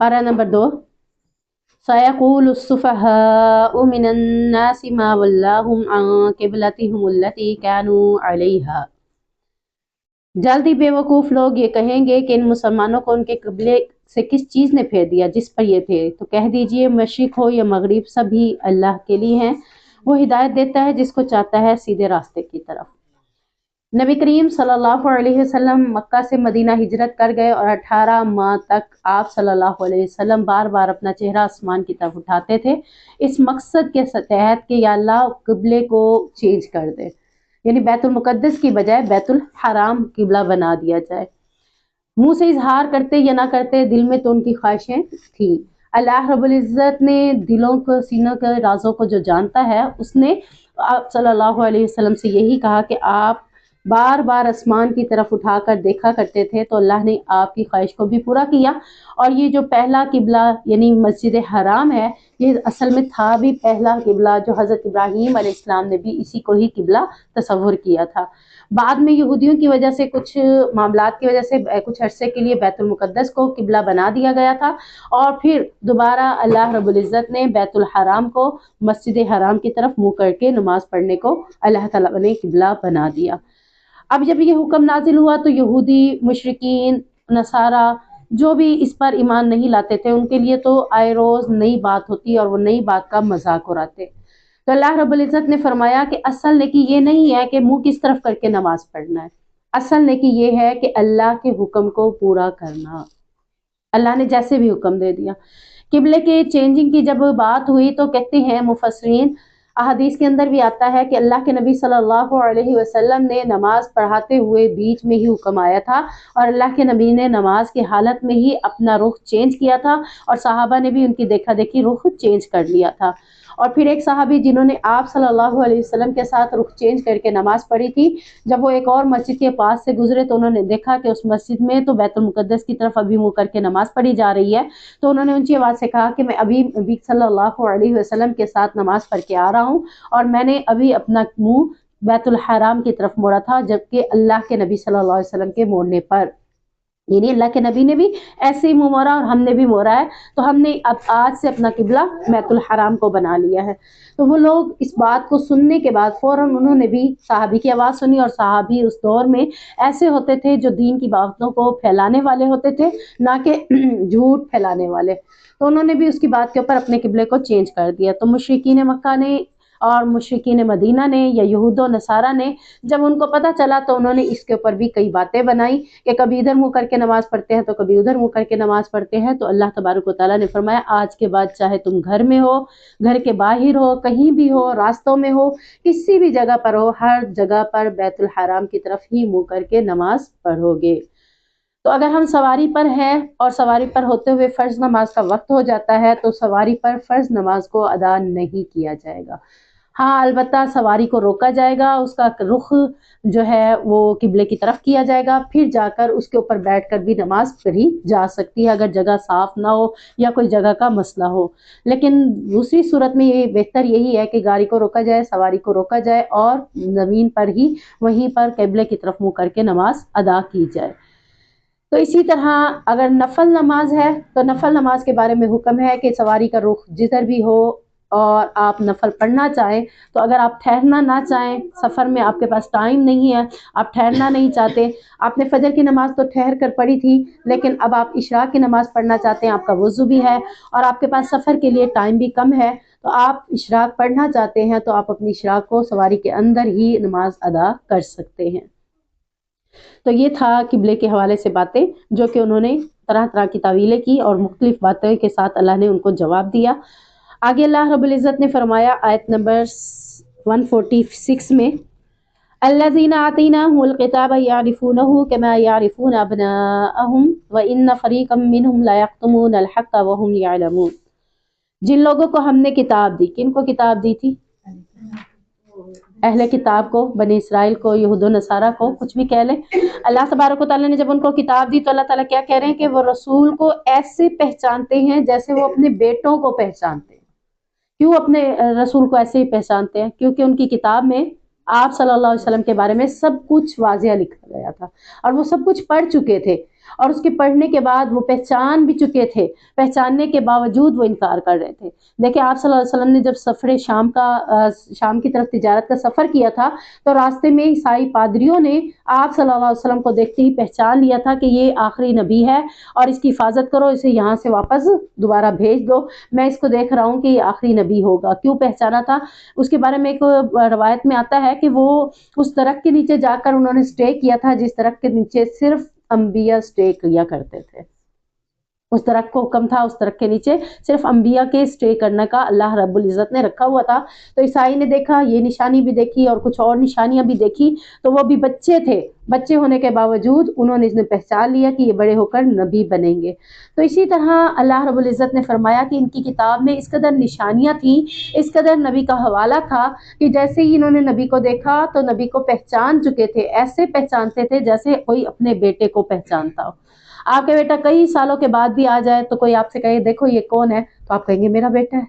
पारा नंबर 2, सयक़ूलुस्सुफ़हाउ मिनन्नासि मा वल्लाहुम अन क़िबलतिहिमुल्लती कानू अलैहा। जल्द ही बेवकूफ़ लोग ये कहेंगे कि इन मुसलमानों को उनके क़िबले से किस चीज़ ने फेर दिया जिस पर ये थे। तो कह दीजिए मशरिक़ हो या मगरिब सभी अल्लाह के लिए हैं, वो हिदायत देता है जिसको चाहता है सीधे रास्ते की तरफ। नबी करीम सल्लल्लाहु अलैहि वसल्लम मक्का से मदीना हिजरत कर गए और 18 माह तक आप सल्लल्लाहु अलैहि वसल्लम बार बार अपना चेहरा आसमान की तरफ उठाते थे, इस मकसद के तहत कि या अल्लाह क़िबले को चेंज कर दे, यानी बैतुल मुक़द्दस की बजाय बैतुल हराम क़िबला बना दिया जाए। मुंह से इजहार करते या ना करते, दिल में तो उनकी ख्वाहिशें थी। अल्लाह रब्बुल इज़्ज़त ने दिलों को, सीनों के राज़ों को जो जानता है, उसने आप सल्लल्लाहु अलैहि वसल्लम से यही कहा कि आप बार बार आसमान की तरफ उठाकर देखा करते थे, तो अल्लाह ने आपकी ख्वाहिश को भी पूरा किया। और ये जो पहला किबला यानी मस्जिद हराम है, ये असल में था भी पहला किबला जो हज़रत इब्राहीम अलैहिस्सलाम ने भी इसी को ही किबला तसव्वुर किया था। बाद में यहूदियों की वजह से, कुछ मामलात की वजह से कुछ अरसे के लिए बैतुल मुक़द्दस को किबला बना दिया गया था, और फिर दोबारा अल्लाह रब्बुल इज़्ज़त ने बैतुल हराम को मस्जिद हराम की तरफ मुँह करके नमाज पढ़ने को अल्लाह ताला ने किबला बना दिया। अब जब ये हुक्म नाजिल हुआ तो यहूदी, मुशरिकीन, नसारा जो भी इस पर ईमान नहीं लाते थे, उनके लिए तो आए रोज़ नई बात होती और वो नई बात का मजाक उड़ाते। तो अल्लाह रब्बुल इज़्ज़त ने फरमाया कि असल नेकी ये नहीं है कि मुंह किस तरफ करके नमाज पढ़ना है, असल नेकी ये है कि अल्लाह के हुक्म को पूरा करना। अल्लाह ने जैसे भी हुक्म दे दिया। किबले के चेंजिंग की जब बात हुई तो कहते हैं मुफस्सिरीन, अहादीस के अंदर भी आता है कि अल्लाह के नबी सल्लल्लाहु अलैहि वसल्लम ने नमाज पढ़ाते हुए बीच में ही हुक्म आया था, और अल्लाह के नबी ने नमाज की हालत में ही अपना रुख चेंज किया था, और सहाबा ने भी उनकी देखा देखी रुख चेंज कर लिया था। और फिर एक सहाबी जिन्होंने आप सल्लल्लाहु अलैहि वसल्लम के साथ रुख चेंज करके नमाज पढ़ी थी, जब वो एक और मस्जिद के पास से गुजरे तो उन्होंने देखा कि उस मस्जिद में तो बैतुल मुक़द्दस की तरफ अभी मुँह करके नमाज पढ़ी जा रही है। तो उन्होंने ऊंची आवाज़ से कहा कि मैं अभी नबी सल्लल्लाहु अलैहि वसल्लम के साथ नमाज पढ़ के आ रहा हूँ, और मैंने अभी अपना मुँह बैतुल हराम की तरफ मोड़ा था, जबकि अल्लाह के नबी सल्लल्लाहु अलैहि वसल्लम के मोड़ने पर, यानी अल्लाह के नबी ने भी ऐसे ही मुँह मोड़ा और हमने भी मोड़ा है, तो हमने अब आज से अपना किबला बैतुल हराम को बना लिया है। तो वो लोग इस बात को सुनने के बाद फौरन उन्होंने भी सहाबी की आवाज़ सुनी, और सहाबी उस दौर में ऐसे होते थे जो दीन की बातों को फैलाने वाले होते थे, ना कि झूठ फैलाने वाले। तो उन्होंने भी उसकी बात के ऊपर अपने किबले को चेंज कर दिया। तो मुशरिकीन मक्का ने और मुशरिकीन मदीना ने या यहूदो नसारा ने जब उनको पता चला, तो उन्होंने इसके ऊपर भी कई बातें बनाई कि कभी इधर मुंह करके नमाज पढ़ते हैं तो कभी उधर मुंह करके नमाज पढ़ते हैं। तो अल्लाह तबारक व तआला ने फरमाया, आज के बाद चाहे तुम घर में हो, घर के बाहर हो, कहीं भी हो, रास्तों में हो, किसी भी जगह पर हो, हर जगह पर बैतुल हराम की तरफ ही मुंह करके नमाज पढ़ोगे। तो अगर हम सवारी पर हैं और सवारी पर होते हुए फ़र्ज़ नमाज का वक्त हो जाता है, तो सवारी पर फ़र्ज़ नमाज को अदा नहीं किया जाएगा। हाँ, अलबत्ता सवारी को रोका जाएगा, उसका रुख जो है वो किबले की तरफ किया जाएगा, फिर जाकर उसके ऊपर बैठकर भी नमाज पढ़ी जा सकती है अगर जगह साफ ना हो या कोई जगह का मसला हो। लेकिन दूसरी सूरत में ये बेहतर यही है कि गाड़ी को रोका जाए, सवारी को रोका जाए, और ज़मीन पर ही वहीं पर किबले की तरफ मुँह करके नमाज अदा की जाए। तो इसी तरह अगर नफल नमाज है, तो नफल नमाज के बारे में हुक्म है कि सवारी का रुख जिधर भी हो और आप नफल पढ़ना चाहें, तो अगर आप ठहरना ना चाहें, सफ़र में आपके पास टाइम नहीं है, आप ठहरना नहीं चाहते, आपने फजर की नमाज तो ठहर कर पढ़ी थी, लेकिन अब आप इशराक की नमाज पढ़ना चाहते हैं, आपका वज़ू भी है और आपके पास सफ़र के लिए टाइम भी कम है, तो आप इशराक पढ़ना चाहते हैं, तो आप अपनी इशराक को सवारी के अंदर ही नमाज अदा कर सकते हैं। तो ये था किबले के हवाले से बातें जो कि उन्होंने तरह तरह की तावीलें की और मुख्तलिफ बातों के साथ अल्लाह ने उनको जवाब दिया। आगे अल्लाह रब्बुल इज़्ज़त ने फरमाया आयत नंबर 146 में, अल्लज़ीना आतैनाहुमुल किताब यारिफूनहु कमा यारिफून अबनाअहुम व इन्न फ़रीक़म मिनहुम ला यक्तुमूनल हक़्क़ व हुम यअलमून। जिन लोगों को हमने किताब दी, किनको किताब दी थी? अहले किताब को, बनी इसराइल को, यहूदो नसारा को, कुछ भी कह लें। अल्लाह तबारक व तआला ने जब उनको किताब दी तो अल्लाह ताला क्या कह रहे हैं कि वो रसूल को ऐसे पहचानते हैं जैसे वो अपने बेटों को पहचानते हैं। क्यों अपने रसूल को ऐसे ही पहचानते हैं? क्योंकि उनकी किताब में आप सल्लल्लाहु अलैहि वसल्लम के बारे में सब कुछ वाज़िह लिखा गया था और वो सब कुछ पढ़ चुके थे, اور اس کے پڑھنے کے بعد وہ پہچان بھی چکے تھے، پہچاننے کے باوجود وہ انکار کر رہے تھے۔ دیکھیں آپ صلی اللہ علیہ وسلم نے جب سفر شام کی طرف تجارت کا سفر کیا تھا تو راستے میں عیسائی پادریوں نے آپ صلی اللہ علیہ وسلم کو دیکھتے ہی پہچان لیا تھا کہ یہ آخری نبی ہے اور اس کی حفاظت کرو، اسے یہاں سے واپس دوبارہ بھیج دو، میں اس کو دیکھ رہا ہوں کہ یہ آخری نبی ہوگا۔ کیوں پہچانا تھا؟ اس کے بارے میں ایک روایت میں آتا ہے کہ وہ اس درخت کے نیچے جا کر انہوں نے اسٹے کیا تھا جس درخت کے نیچے صرف انبیاء اسٹے کیا کرتے تھے۔ اس درخت کو حکم تھا، اس درخت کے نیچے صرف انبیاء کے اسٹے کرنے کا اللہ رب العزت نے رکھا ہوا تھا۔ تو عیسائی نے دیکھا، یہ نشانی بھی دیکھی اور کچھ اور نشانیاں بھی دیکھی، تو وہ بھی بچے تھے، بچے ہونے کے باوجود انہوں نے پہچان لیا کہ یہ بڑے ہو کر نبی بنیں گے۔ تو اسی طرح اللہ رب العزت نے فرمایا کہ ان کی کتاب میں اس قدر نشانیاں تھیں، اس قدر نبی کا حوالہ تھا کہ جیسے ہی انہوں نے نبی کو دیکھا تو نبی کو پہچان چکے تھے، ایسے پہچانتے تھے جیسے کوئی اپنے بیٹے کو پہچانتا ہو۔ آپ کا بیٹا کئی سالوں کے بعد بھی آ جائے تو کوئی آپ سے کہے دیکھو یہ کون ہے، تو آپ کہیں گے میرا بیٹا ہے،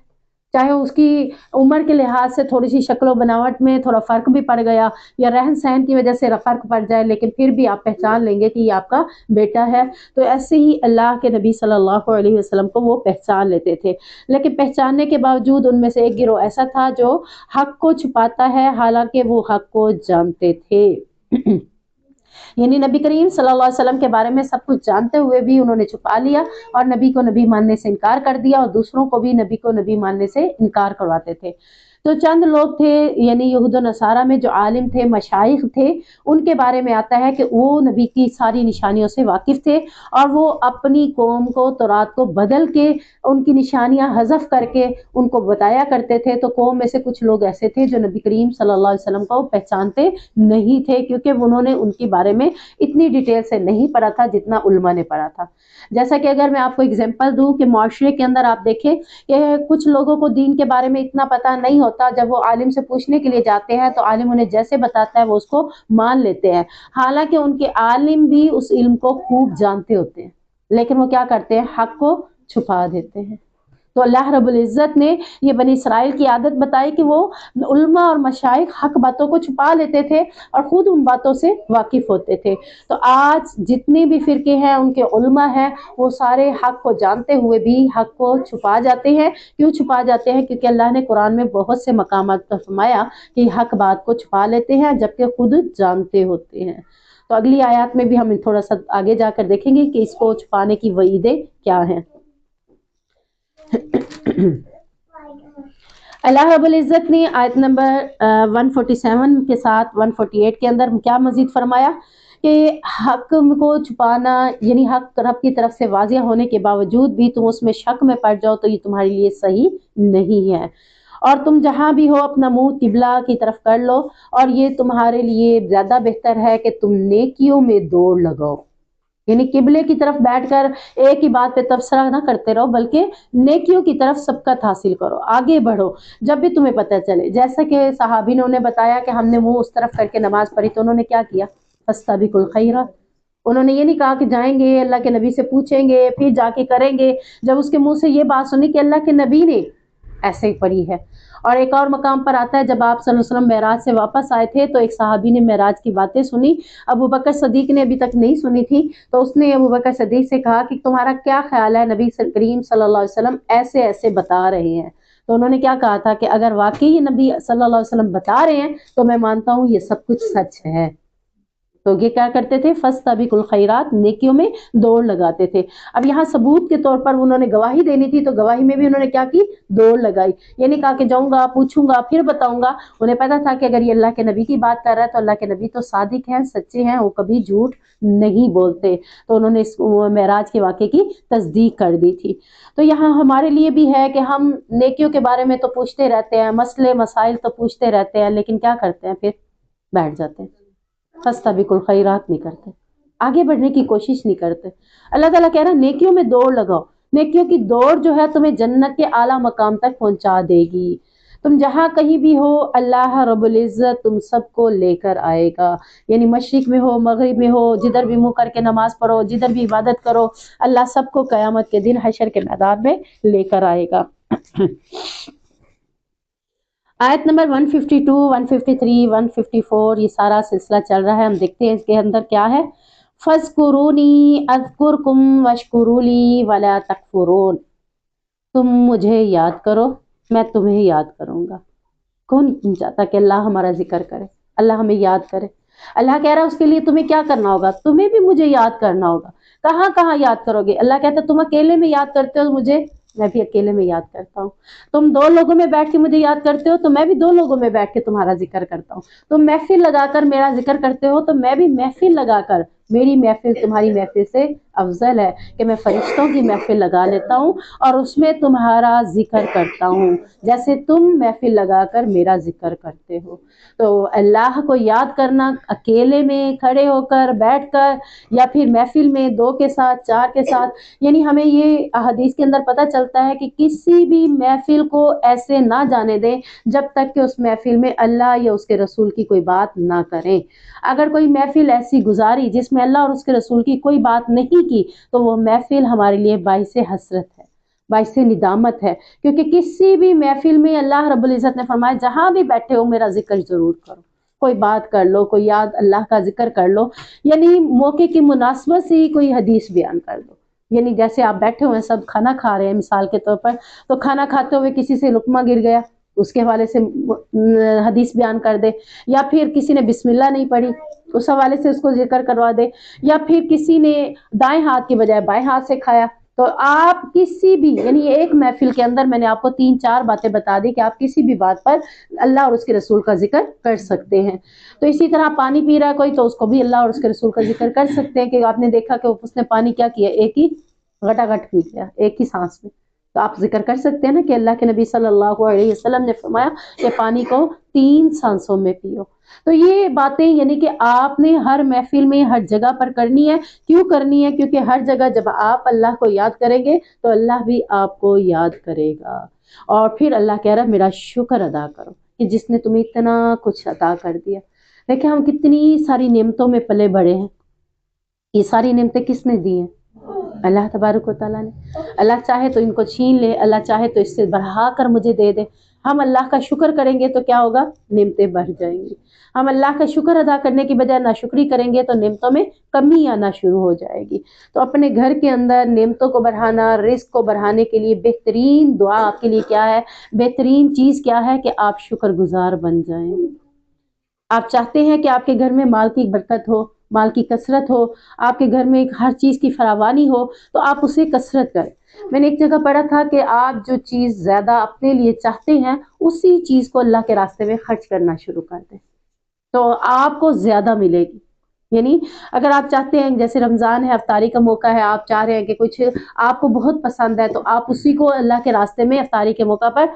چاہے اس کی عمر کے لحاظ سے تھوڑی سی شکل و بناوٹ میں تھوڑا فرق بھی پڑ گیا یا رہن سہن کی وجہ سے فرق پڑ جائے، لیکن پھر بھی آپ پہچان لیں گے کہ یہ آپ کا بیٹا ہے۔ تو ایسے ہی اللہ کے نبی صلی اللہ علیہ وسلم کو وہ پہچان لیتے تھے، لیکن پہچاننے کے باوجود ان میں سے ایک گروہ ایسا تھا جو حق کو چھپاتا ہے، حالانکہ وہ حق کو جانتے تھے۔ یعنی نبی کریم صلی اللہ علیہ وسلم کے بارے میں سب کچھ جانتے ہوئے بھی انہوں نے چھپا لیا اور نبی کو نبی ماننے سے انکار کر دیا، اور دوسروں کو بھی نبی کو نبی ماننے سے انکار کرواتے تھے۔ تو چند لوگ تھے یعنی یہود و نصارہ میں جو عالم تھے، مشائخ تھے، ان کے بارے میں آتا ہے کہ وہ نبی کی ساری نشانیوں سے واقف تھے اور وہ اپنی قوم کو تورات کو بدل کے ان کی نشانیاں حذف کر کے ان کو بتایا کرتے تھے۔ تو قوم میں سے کچھ لوگ ایسے تھے جو نبی کریم صلی اللہ علیہ وسلم کو پہچانتے نہیں تھے، کیونکہ انہوں نے ان کے بارے میں اتنی ڈیٹیل سے نہیں پڑھا تھا جتنا علماء نے پڑھا تھا۔ جیسا کہ اگر میں آپ کو اگزامپل دوں کہ معاشرے کے اندر آپ دیکھیں کہ کچھ لوگوں کو دین کے بارے میں اتنا پتہ نہیں ہوتا، جب وہ عالم سے پوچھنے کے لیے جاتے ہیں تو عالم انہیں جیسے بتاتا ہے وہ اس کو مان لیتے ہیں، حالانکہ ان کے عالم بھی اس علم کو خوب جانتے ہوتے ہیں، لیکن وہ کیا کرتے ہیں؟ حق کو چھپا دیتے ہیں۔ تو اللہ رب العزت نے یہ بنی اسرائیل کی عادت بتائی کہ وہ علماء اور مشائخ حق باتوں کو چھپا لیتے تھے اور خود ان باتوں سے واقف ہوتے تھے۔ تو آج جتنے بھی فرقے ہیں ان کے علماء ہیں، وہ سارے حق کو جانتے ہوئے بھی حق کو چھپا جاتے ہیں۔ کیوں چھپا جاتے ہیں؟ کیونکہ اللہ نے قرآن میں بہت سے مقامات پر فرمایا کہ حق بات کو چھپا لیتے ہیں جبکہ خود جانتے ہوتے ہیں۔ تو اگلی آیات میں بھی ہم تھوڑا سا آگے جا کر دیکھیں گے کہ اس کو چھپانے کی وعیدیں کیا ہیں۔ اللہ رب العزت نے آیت نمبر 147 کے ساتھ 148 کے اندر کیا مزید فرمایا کہ حق کو چھپانا یعنی حق رب کی طرف سے واضح ہونے کے باوجود بھی تم اس میں شک میں پڑ جاؤ تو یہ تمہارے لیے صحیح نہیں ہے، اور تم جہاں بھی ہو اپنا منہ قبلہ کی طرف کر لو، اور یہ تمہارے لیے زیادہ بہتر ہے کہ تم نیکیوں میں دوڑ لگاؤ۔ یعنی قبلے کی طرف بیٹھ کر ایک ہی بات پہ تبصرہ نہ کرتے رہو، بلکہ نیکیوں کی طرف سبقت حاصل کرو، آگے بڑھو جب بھی تمہیں پتہ چلے۔ جیسا کہ صحابی نے بتایا کہ ہم نے منہ اس طرف کر کے نماز پڑھی تو انہوں نے کیا کیا؟ فاستبقوا الخیرات۔ انہوں نے یہ نہیں کہا کہ جائیں گے اللہ کے نبی سے پوچھیں گے پھر جا کے کریں گے، جب اس کے منہ سے یہ بات سنی کہ اللہ کے نبی نے ایسے ہی پڑھی ہے۔ اور ایک اور مقام پر آتا ہے جب آپ صلی اللہ علیہ وسلم معراج سے واپس آئے تھے تو ایک صحابی نے معراج کی باتیں سنی، ابو بکر صدیق نے ابھی تک نہیں سنی تھی، تو اس نے ابو بکر صدیق سے کہا کہ تمہارا کیا خیال ہے؟ نبی کریم صلی اللہ علیہ وسلم ایسے ایسے بتا رہے ہیں۔ تو انہوں نے کیا کہا تھا کہ اگر واقعی یہ نبی صلی اللہ علیہ وسلم بتا رہے ہیں تو میں مانتا ہوں یہ سب کچھ سچ ہے۔ تو یہ کیا کرتے تھے؟ فاستبقوا الخیرات، نیکیوں میں دوڑ لگاتے تھے۔ اب یہاں ثبوت کے طور پر انہوں نے گواہی دینی تھی تو گواہی میں بھی انہوں نے کیا کی؟ دوڑ لگائی۔ یہ نہیں کہا کہ جاؤں گا پوچھوں گا پھر بتاؤں گا، انہیں پتا تھا کہ اگر یہ اللہ کے نبی کی بات کر رہا ہے تو اللہ کے نبی تو صادق ہیں، سچے ہیں، وہ کبھی جھوٹ نہیں بولتے۔ تو انہوں نے اس معراج کے واقعے کی تصدیق کر دی تھی۔ تو یہاں ہمارے لیے بھی ہے کہ ہم نیکیوں کے بارے میں تو پوچھتے رہتے ہیں، مسئلے مسائل تو پوچھتے رہتے ہیں، لیکن کیا کرتے ہیں؟ پھر بیٹھ جاتے ہیں، فاستبقوا الخیرات نہیں کرتے، آگے بڑھنے کی کوشش نہیں کرتے۔ اللہ تعالیٰ کہہ رہا ہے نیکیوں میں دوڑ لگاؤ، نیکیوں کی دوڑ جو ہے تمہیں جنت کے اعلیٰ مقام تک پہنچا دے گی۔ تم جہاں کہیں بھی ہو اللہ رب العزت تم سب کو لے کر آئے گا، یعنی مشرق میں ہو مغرب میں ہو، جدھر بھی منہ کر کے نماز پڑھو، جدھر بھی عبادت کرو، اللہ سب کو قیامت کے دن حشر کے میدان میں لے کر آئے گا۔ آیت نمبر 152 153 154 یہ سارا سلسلہ چل رہا ہے، ہم دیکھتے ہیں اس کے اندر کیا ہے۔ फज़कुरूनी अज़कुरकुम वशकुरूली वला तकफुरून, तुम मुझे याद करो, मैं तुम्हें याद करूँगा। कौन चाहता कि अल्लाह हमारा जिक्र करे, अल्लाह हमें याद करे। अल्लाह कह रहा है उसके लिए तुम्हें क्या करना होगा, तुम्हें भी मुझे याद करना होगा। कहाँ कहाँ याद करोगे? अल्लाह कहता है तुम अकेले में याद करते हो मुझे, मैं भी अकेले में याद करता हूँ। तुम दो लोगों में बैठ के मुझे याद करते हो तो मैं भी दो लोगों में बैठ के तुम्हारा जिक्र करता हूँ। तुम महफिल लगाकर मेरा जिक्र करते हो तो मैं भी महफिल लगाकर, मेरी महफिल तुम्हारी महफिल से अफजल है कि मैं फरिश्तों की महफिल लगा लेता हूँ और उसमें तुम्हारा जिक्र करता हूँ जैसे तुम महफिल लगाकर मेरा जिक्र करते हो। तो अल्लाह को याद करना अकेले में खड़े होकर बैठकर या फिर महफिल में दो के साथ चार के साथ, यानी हमें ये हदीस के अंदर पता चलता है कि किसी भी महफिल को ऐसे ना जाने दें जब तक कि उस महफिल में अल्लाह या उसके रसूल की कोई बात ना करें। अगर कोई महफिल ऐसी गुजारी जिसमें अल्लाह और उसके रसूल की कोई बात नहीं की तो वो महफिल हमारे लिए बाइसे हसरत है, बाइसे निदामत है। क्योंकि किसी भी महफिल में अल्लाह रब्बुल इज़्ज़त ने फरमाया जहां भी बैठे हो मेरा जिक्र जरूर करो, कोई बात कर लो, कोई याद अल्लाह का जिक्र कर लो, यानी मौके की मुनासबत से ही कोई हदीस बयान कर दो। यानी जैसे आप बैठे हुए हैं सब खाना खा रहे हैं मिसाल के तौर पर, तो खाना खाते हुए किसी से लुकमा गिर गया, उसके हवाले से हदीस बयान कर दे, या फिर किसी ने बिस्मिल्लाह नहीं पढ़ी उस हवाले से उसको जिक्र करवा दे, या फिर किसी ने दाएं हाथ की बजाय बाएं हाथ से खाया। तो आप किसी भी, यानी एक महफिल के अंदर मैंने आपको तीन चार बातें बता दी कि आप किसी भी बात पर अल्लाह और उसके रसूल का जिक्र कर सकते हैं। तो इसी तरह पानी पी रहा है कोई तो उसको भी अल्लाह और उसके रसूल का जिक्र कर सकते हैं कि आपने देखा कि उसने पानी क्या किया, एक ही घटाघट पी लिया एक ही सांस में। तो आप जिक्र कर सकते हैं ना कि अल्लाह के नबी सल्लल्लाहु अलैहि वसल्लम ने फरमाया कि पानी को 3 सांसों में पियो। तो ये बातें यानी कि आपने हर महफिल में हर जगह पर करनी है। क्यों करनी है? क्योंकि हर जगह जब आप अल्लाह को याद करेंगे तो अल्लाह भी आपको याद करेगा। और फिर अल्लाह कह रहा है मेरा शुक्र अदा करो कि जिसने तुम्हें इतना कुछ अता कर दिया। देखिए हम कितनी सारी नेमतों में पले बड़े हैं, ये सारी नेमतें किसने दी हैं? अल्लाह तबारक व तआला ने। अल्लाह चाहे तो इनको छीन ले, अल्लाह चाहे तो इससे बढ़ा कर मुझे दे दे। हम अल्लाह का शुक्र करेंगे तो क्या होगा? नेमतें बढ़ जाएंगी। हम अल्लाह का शुक्र अदा करने की बजाय नाशुक्री करेंगे तो नेमतों में कमी आना शुरू हो जाएगी। तो अपने घर के अंदर नेमतों को बढ़ाना, रिस्क को बढ़ाने के लिए बेहतरीन दुआ आपके लिए क्या है? बेहतरीन चीज़ क्या है कि आप शुक्रगुजार बन जाएं। आप चाहते हैं कि आपके घर में माल की बरकत हो, माल की कसरत हो, आपके घर में हर चीज़ की फरावानी हो, तो आप उसे कसरत करें। मैंने एक जगह पढ़ा था कि आप जो चीज़ ज़्यादा अपने लिए चाहते हैं उसी चीज़ को अल्लाह के रास्ते में खर्च करना शुरू कर दें तो आपको ज़्यादा मिलेगी। यानी अगर आप चाहते हैं, जैसे रमज़ान है, अफ्तारी का मौका है, आप चाह रहे हैं कि कुछ आपको बहुत पसंद है तो आप उसी को अल्लाह के रास्ते में अफ्तारी के मौका पर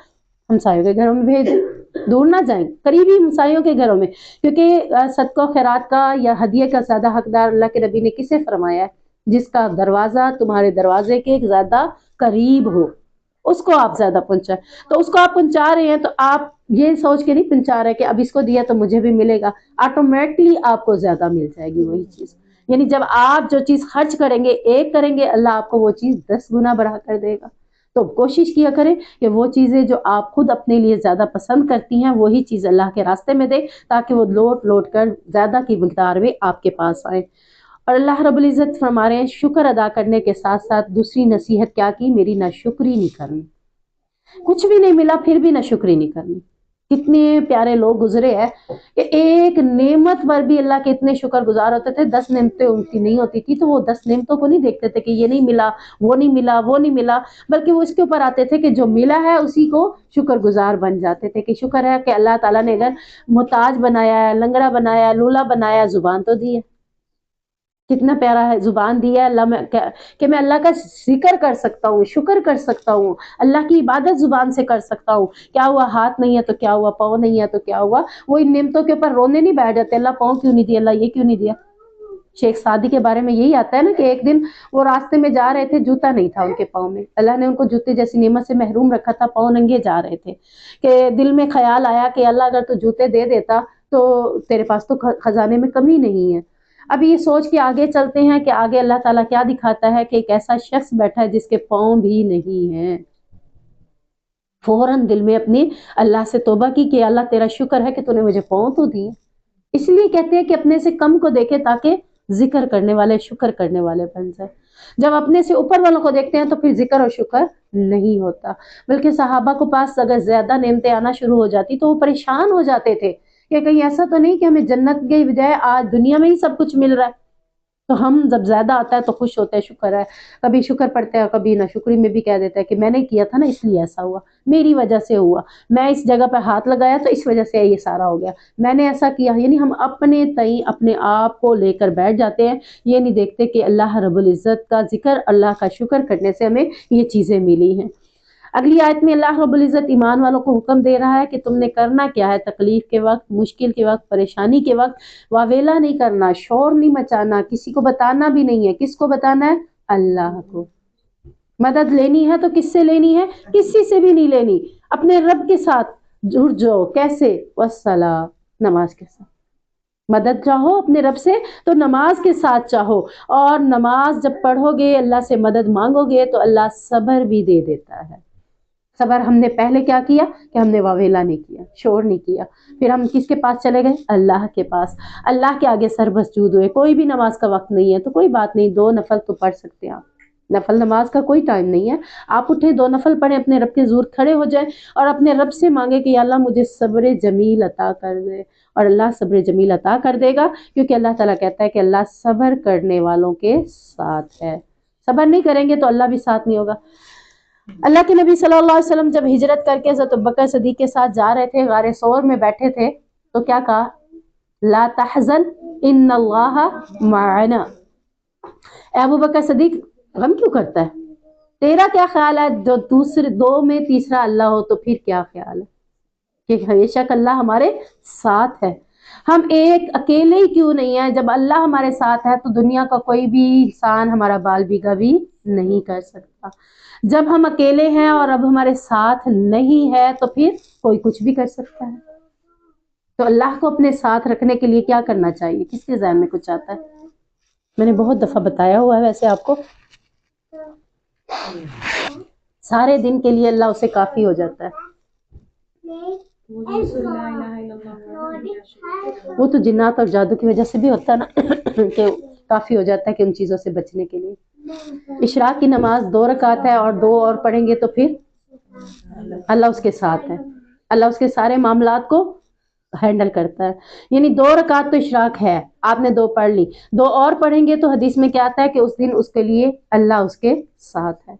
हमसायों के घरों में भेज दें। दूर ना जाएं, करीबी हमसायों के घरों में, क्योंकि सदका खैरात का या हदिये का ज़्यादा हकदार अल्लाह के नबी ने किसे फरमाया है? जिसका दरवाज़ा तुम्हारे दरवाजे के ज़्यादा करीब हो, उसको आप ज़्यादा पहुँचाएं। तो उसको आप पहुँचा रहे हैं तो आप ये सोच के नहीं पहुँचा रहे कि अब इसको दिया तो मुझे भी मिलेगा, ऑटोमेटिकली आपको ज़्यादा मिल जाएगी वही चीज़। यानी जब आप जो चीज़ खर्च करेंगे, एक करेंगे, अल्लाह आपको वो चीज़ 10 गुना बढ़ा कर देगा। तो कोशिश किया करें कि वो चीज़ें जो आप खुद अपने लिए ज़्यादा पसंद करती हैं वही चीज़ अल्लाह के रास्ते में दें, ताकि वो लौट लौट कर ज़्यादा की मिकदार में आपके पास आए। और अल्लाह रब्बुल इज़्ज़त फरमा रहे हैं शुक्र अदा करने के साथ साथ दूसरी नसीहत क्या की? मेरी नाशुक्री नहीं करनी। कुछ भी नहीं मिला फिर भी नाशुक्री नहीं करनी। कितने प्यारे लोग गुजरे हैं कि एक नेमत पर भी अल्लाह के इतने शुक्रगुजार होते थे, 10 नेमतें उनकी नहीं होती थी तो वो 10 नेमतों को नहीं देखते थे कि ये नहीं मिला, वो नहीं मिला, वो नहीं मिला, बल्कि वो इसके ऊपर आते थे कि जो मिला है उसी को शुक्रगुजार बन जाते थे कि शुक्र है कि अल्लाह ताला ने अगर मोहताज बनाया है, लंगड़ा बनाया है, लूला बनाया, जुबान तो दी है। कितना प्यारा है, जुबान दिया है अल्लाह में कि मैं अल्लाह का जिक्र कर सकता हूँ, शुक्र कर सकता हूँ, अल्लाह की इबादत जुबान से कर सकता हूँ। क्या हुआ? हाथ नहीं है तो क्या हुआ? पाँव नहीं है तो क्या हुआ? वो इन नेमतों के ऊपर रोने नहीं बैठ जाते, अल्लाह पाँव क्यों नहीं दिया, अल्लाह ये क्यों नहीं दिया। शेख सादी के बारे में यही आता है ना कि एक दिन वो रास्ते में जा रहे थे, जूता नहीं था उनके पाँव में, अल्लाह ने उनको जूते जैसी नेमत से महरूम रखा था, पाँव नंगे जा रहे थे कि दिल में ख्याल आया कि अल्लाह अगर तू जूते दे देता तो तेरे पास तो खजाने में कमी नहीं है। अब ये सोच के आगे चलते हैं कि आगे अल्लाह ताला क्या दिखाता है कि एक ऐसा शख्स बैठा है जिसके पाँव भी नहीं है। फौरन दिल में अपने अल्लाह से तौबा की कि अल्लाह तेरा शुक्र है कि तूने मुझे पाँव तो दिए। इसलिए कहते हैं कि अपने से कम को देखे ताकि ذکر کرنے والے، شکر کرنے والے بن جائیں۔ جب اپنے سے اوپر والوں کو دیکھتے ہیں تو پھر ذکر اور شکر نہیں ہوتا، بلکہ صحابہ کو پاس اگر زیادہ نعمتیں آنا شروع ہو جاتی تو وہ پریشان ہو جاتے تھے کہ کہیں ایسا تو نہیں کہ ہمیں جنت کے بجائے آج دنیا میں ہی سب کچھ مل رہا ہے۔ تو ہم جب زیادہ آتا ہے تو خوش ہوتے ہیں، شکر ہے، کبھی شکر پڑھتے ہیں، کبھی نہ شکری میں بھی کہہ دیتا ہے کہ میں نے کیا تھا نا اس لیے ایسا ہوا، میری وجہ سے ہوا، میں اس جگہ پہ ہاتھ لگایا تو اس وجہ سے یہ سارا ہو گیا، میں نے ایسا کیا۔ یعنی ہم اپنے تئیں اپنے آپ کو لے کر بیٹھ جاتے ہیں، یہ نہیں دیکھتے کہ اللہ رب العزت کا ذکر، اللہ کا شکر کرنے سے ہمیں یہ چیزیں ملی ہیں۔ اگلی آیت میں اللہ رب العزت ایمان والوں کو حکم دے رہا ہے کہ تم نے کرنا کیا ہے، تکلیف کے وقت، مشکل کے وقت، پریشانی کے وقت واویلا نہیں کرنا، شور نہیں مچانا، کسی کو بتانا بھی نہیں ہے۔ کس کو بتانا ہے؟ اللہ کو۔ مدد لینی ہے تو کس سے لینی ہے؟ کسی سے بھی نہیں لینی، اپنے رب کے ساتھ جڑ جاؤ۔ کیسے؟ والصلاۃ، نماز کے ساتھ مدد چاہو اپنے رب سے تو نماز کے ساتھ چاہو، اور نماز جب پڑھو گے، اللہ سے مدد مانگو گے تو اللہ صبر بھی دے دیتا ہے۔ صبر ہم نے پہلے کیا کیا کہ ہم نے واویلا نہیں کیا، شور نہیں کیا، پھر ہم کس کے پاس چلے گئے؟ اللہ کے پاس، اللہ کے آگے سر مسجود ہوئے۔ کوئی بھی نماز کا وقت نہیں ہے تو کوئی بات نہیں، 2 نفل تو پڑھ سکتے ہیں آپ، نفل نماز کا کوئی ٹائم نہیں ہے، آپ اٹھیں 2 نفل پڑھیں، اپنے رب کے حضور کھڑے ہو جائیں اور اپنے رب سے مانگے کہ یا اللہ مجھے صبر جمیل عطا کر دے، اور اللہ صبر جمیل عطا کر دے گا، کیونکہ اللہ تعالیٰ کہتا ہے کہ اللہ صبر کرنے والوں کے ساتھ ہے۔ صبر نہیں کریں گے تو اللہ بھی ساتھ نہیں ہوگا۔ اللہ کے نبی صلی اللہ علیہ وسلم جب ہجرت کر کے حضرت ابوبکر صدیق کے ساتھ جا رہے تھے، غار ثور میں بیٹھے تھے، تو کیا کہا؟ لا تحزن ان اللہ معنا۔ اے ابوبکر صدیق غم کیوں کرتا ہے؟ تیرا کیا خیال ہے جو دوسرے 2 میں تیسرا اللہ ہو تو پھر کیا خیال ہے کہ ہمیشہ اللہ ہمارے ساتھ ہے؟ ہم ایک اکیلے ہی کیوں نہیں ہیں؟ جب اللہ ہمارے ساتھ ہے تو دنیا کا کوئی بھی انسان ہمارا بال بیگا بھی نہیں کر سکتا۔ جب ہم اکیلے ہیں اور اب ہمارے ساتھ نہیں ہے تو پھر کوئی کچھ بھی کر سکتا ہے۔ تو اللہ کو اپنے ساتھ رکھنے کے لیے کیا کرنا چاہیے؟ کس کے ذہن میں کچھ آتا ہے؟ میں نے بہت دفعہ بتایا ہوا ہے ویسے آپ کو، سارے دن کے لیے اللہ اسے کافی ہو جاتا ہے۔ وہ تو جنات اور جادو کی وجہ سے بھی ہوتا ہے نا کہ کافی ہو جاتا ہے کہ ان چیزوں سے بچنے کے لیے۔ اشراق کی نماز 2 رکعت ہے، اور 2 اور پڑھیں گے تو پھر اللہ اس کے ساتھ ہے، اللہ اس کے سارے معاملات کو ہینڈل کرتا ہے۔ یعنی 2 رکعت تو اشراق ہے، آپ نے 2 پڑھ لی، 2 اور پڑھیں گے تو حدیث میں کیا آتا ہے کہ اس دن اس کے لیے اللہ اس کے ساتھ ہے۔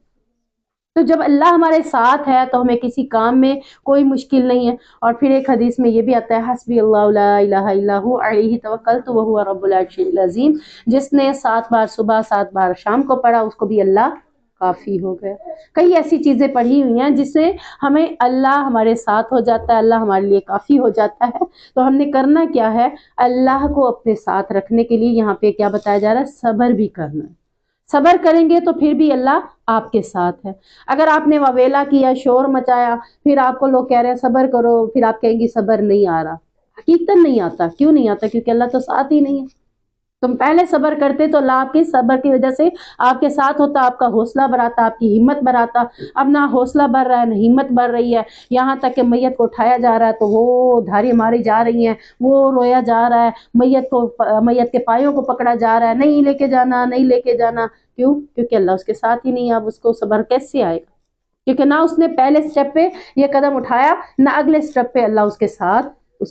تو جب اللہ ہمارے ساتھ ہے تو ہمیں کسی کام میں کوئی مشکل نہیں ہے۔ اور پھر ایک حدیث میں یہ بھی آتا ہے حسبی اللہ لا الہ الا هو علیہ توکلت وہو رب العرش العظیم، جس نے 7 بار صبح 7 بار شام کو پڑھا اس کو بھی اللہ کافی ہو گیا۔ کئی ایسی چیزیں پڑھی ہوئی ہیں جس سے ہمیں اللہ ہمارے ساتھ ہو جاتا ہے، اللہ ہمارے لیے کافی ہو جاتا ہے۔ تو ہم نے کرنا کیا ہے؟ اللہ کو اپنے ساتھ رکھنے کے لیے یہاں پہ کیا بتایا جا رہا ہے؟ صبر بھی کرنا ہے۔ صبر کریں گے تو پھر بھی اللہ آپ کے ساتھ ہے۔ اگر آپ نے واویلا کیا، شور مچایا، پھر آپ کو لوگ کہہ رہے ہیں صبر کرو، پھر آپ کہیں گی صبر نہیں آ رہا، حقیقتاً نہیں آتا۔ کیوں نہیں آتا؟ کیونکہ اللہ تو ساتھ ہی نہیں ہے۔ تم پہلے صبر کرتے تو اللہ آپ کے صبر کی وجہ سے آپ کے ساتھ ہوتا، آپ کا حوصلہ بڑھاتا، آپ کی ہمت بڑھاتا۔ اب نہ حوصلہ بڑھ رہا ہے نہ ہمت بڑھ رہی ہے، یہاں تک کہ میت کو اٹھایا جا رہا ہے تو وہ دھاری ماری جا رہی ہیں، وہ رویا جا رہا ہے، میت کے پایوں کو پکڑا جا رہا ہے، نہیں لے کے جانا، نہیں لے کے جانا۔ کیوں؟ کیونکہ اللہ اس کے ساتھ ہی نہیں ہے۔ اب اس کو صبر کیسے آئے گا؟ کیونکہ نہ اس نے پہلے سٹیپ پہ یہ قدم اٹھایا، نہ اگلے سٹیپ پہ اللہ اس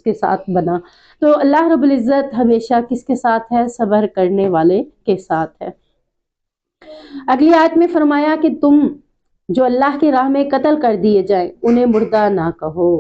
کے ساتھ بنا۔ تو اللہ رب العزت ہمیشہ کس کے ساتھ ہے؟ صبر کرنے والے کے ساتھ ہے۔ اگلی آیت میں فرمایا کہ تم جو اللہ کی راہ میں قتل کر دیے جائیں انہیں مردہ نہ کہو،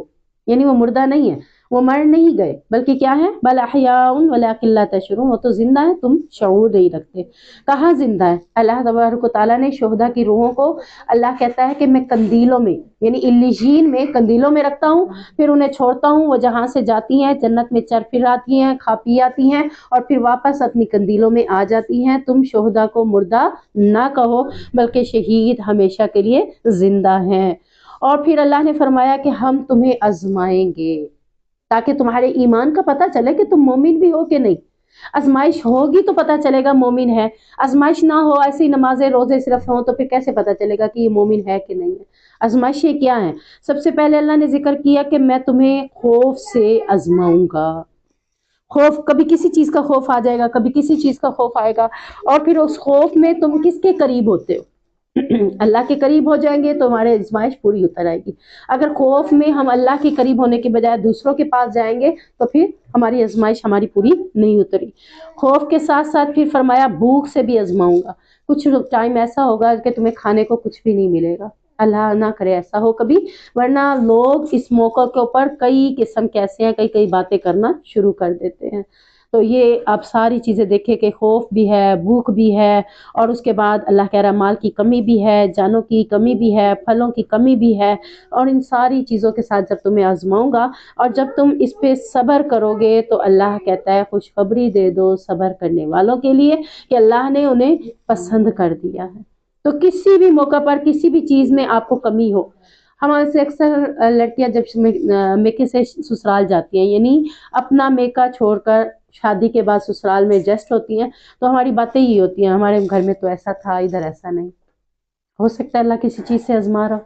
یعنی وہ مردہ نہیں ہے، وہ مر نہیں گئے، بلکہ کیا ہے؟ بل احیاء ولکن لا تشعرون، وہ تو زندہ ہے، تم شعور نہیں رکھتے۔ کہاں زندہ ہے؟ اللہ تبارک و تعالیٰ نے شہداء کی روحوں کو، اللہ کہتا ہے کہ میں قندیلوں میں یعنی علیجین میں قندیلوں میں رکھتا ہوں، پھر انہیں چھوڑتا ہوں، وہ جہاں سے جاتی ہیں جنت میں چر پھر آتی ہیں، کھا پی آتی ہیں، اور پھر واپس اپنی قندیلوں میں آ جاتی ہیں۔ تم شہداء کو مردہ نہ کہو، بلکہ شہید ہمیشہ کے لیے زندہ ہیں۔ اور پھر اللہ نے فرمایا کہ ہم تمہیں آزمائیں گے تاکہ تمہارے ایمان کا پتہ چلے کہ تم مومن بھی ہو کہ نہیں۔ آزمائش ہوگی تو پتہ چلے گا مومن ہے، آزمائش نہ ہو، ایسی نمازیں روزے صرف ہوں تو پھر کیسے پتہ چلے گا کہ یہ مومن ہے کہ نہیں ہے؟ آزمائشیں کیا ہیں؟ سب سے پہلے اللہ نے ذکر کیا کہ میں تمہیں خوف سے آزماؤں گا۔ خوف, कभी किसी चीज का खौफ आ जाएगा, कभी किसी चीज का खौफ आएगा, और फिर उस खौफ में तुम किसके करीब होते हो? अल्लाह के करीब हो जाएंगे तो हमारे आजमाइश पूरी उतर आएगी। अगर खौफ में हम अल्लाह के करीब होने के बजाय दूसरों के पास जाएंगे तो फिर हमारी आजमाइश हमारी पूरी नहीं उतरी। खौफ के साथ साथ फिर फरमाया भूख से भी आजमाऊंगा। कुछ टाइम ऐसा होगा कि तुम्हें खाने को कुछ भी नहीं मिलेगा, अल्लाह ना करे ऐसा हो कभी, वरना लोग इस मौके के ऊपर कई किस्म के ऐसे हैं, कई कई बातें करना शुरू कर देते हैं। तो ये आप सारी चीज़ें देखें कि खौफ भी है, भूख भी है, और उसके बाद अल्लाह कह रहा माल की कमी भी है, जानों की कमी भी है, फलों की कमी भी है, और इन सारी चीज़ों के साथ जब तुम्हें आजमाऊंगा और जब तुम इस पे सब्र करोगे तो अल्लाह कहता है खुशखबरी दे दो सब्र करने वालों के लिए कि अल्लाह ने उन्हें पसंद कर दिया है। तो किसी भी मौका पर किसी भी चीज़ में आपको कमी हो, हमारे से अक्सर लड़कियां जब मेके से ससुराल जाती हैं, यानी अपना मेका छोड़कर शादी के बाद ससुराल में एडजस्ट होती हैं, तो हमारी बातें ही होती हैं, हमारे घर में तो ऐसा था, इधर ऐसा नहीं। हो सकता है अल्लाह किसी चीज़ से आजमा रहा हो,